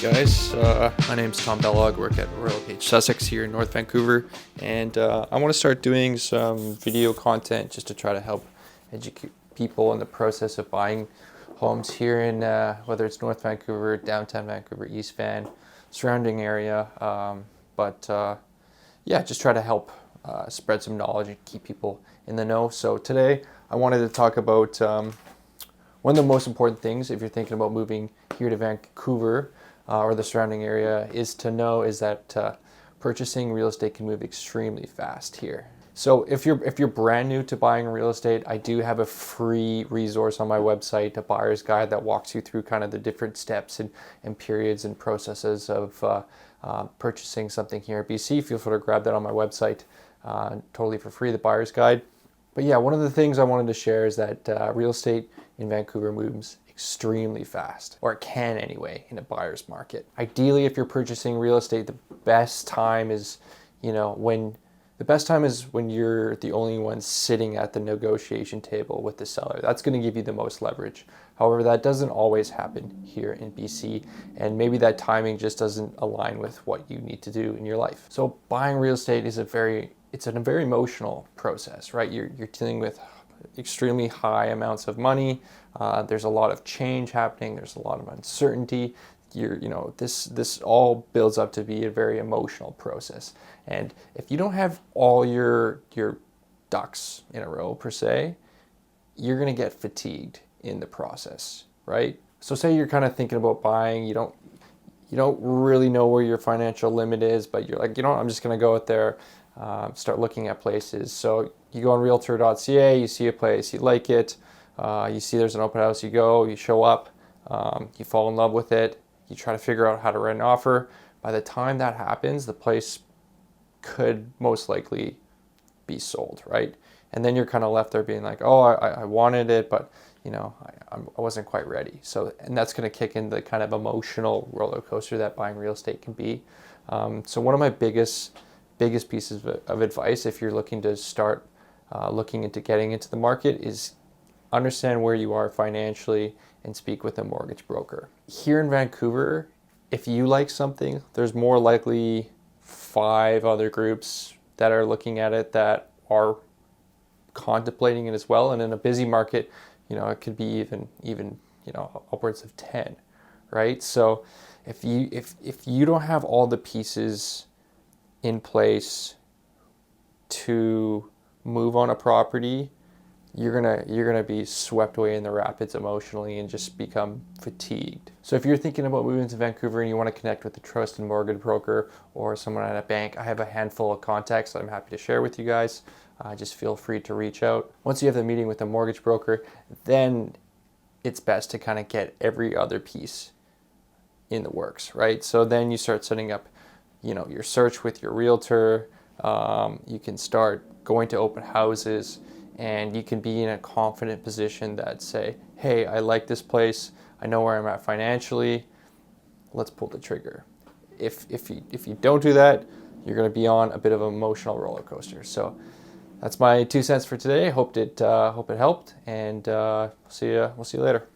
Guys, my name's Tom Bellog. I work at Royal Cage Sussex here in North Vancouver, and I want to start doing some video content just to try to help educate people in the process of buying homes here in whether it's North Vancouver, downtown Vancouver, East Van, surrounding area. Yeah, just try to help spread some knowledge and keep people in the know. So today I wanted to talk about one of the most important things if you're thinking about moving here to Vancouver or the surrounding area is that purchasing real estate can move extremely fast here. So if you're brand new to buying real estate, I do have a free resource on my website, a buyer's guide that walks you through kind of the different steps and periods and processes of purchasing something here in BC. Feel free to grab that on my website totally for free, the buyer's guide. But yeah, one of the things I wanted to share is that real estate in Vancouver moves extremely fast, or it can anyway, in a buyer's market. Ideally, if you're purchasing real estate, the best time is when you're the only one sitting at the negotiation table with the seller. That's going to give you the most leverage. However, that doesn't always happen here in BC, and maybe that timing just doesn't align with what you need to do in your life. So buying real estate is a very emotional process, right? You're dealing with extremely high amounts of money. There's a lot of change happening. There's a lot of uncertainty. This all builds up to be a very emotional process. And if you don't have all your ducks in a row per se, you're going to get fatigued in the process, right? So say you're kind of thinking about buying, you don't really know where your financial limit is, but you're like, I'm just going to go out there, start looking at places. So you go on realtor.ca, you see a place, you like it, you see there's an open house, you show up, you fall in love with it, you try to figure out how to write an offer. By the time that happens, the place could most likely be sold, right? And then you're kind of left there being like, oh, I wanted it, but I wasn't quite ready. So, and that's going to kick in the kind of emotional roller coaster that buying real estate can be. So one of my biggest pieces of advice, if you're looking to start looking into getting into the market, is understand where you are financially and speak with a mortgage broker. Here in Vancouver, if you like something, there's more likely 5 other groups that are looking at it that are contemplating it as well. And in a busy market, it could be even upwards of 10, right? So if you don't have all the pieces in place to move on a property, you're gonna be swept away in the rapids emotionally and just become fatigued. So if you're thinking about moving to Vancouver and you want to connect with a trusted mortgage broker or someone at a bank, I have a handful of contacts that I'm happy to share with you guys. Just feel free to reach out. Once you have the meeting with a mortgage broker, then it's best to kind of get every other piece in the works, right? So then you start setting up your search with your realtor. You can start going to open houses, and you can be in a confident position that say, hey, I like this place, I know where I'm at financially, let's pull the trigger. If you don't do that, you're going to be on a bit of an emotional roller coaster. So that's my 2 cents for today. Hope it helped, and we'll see you later.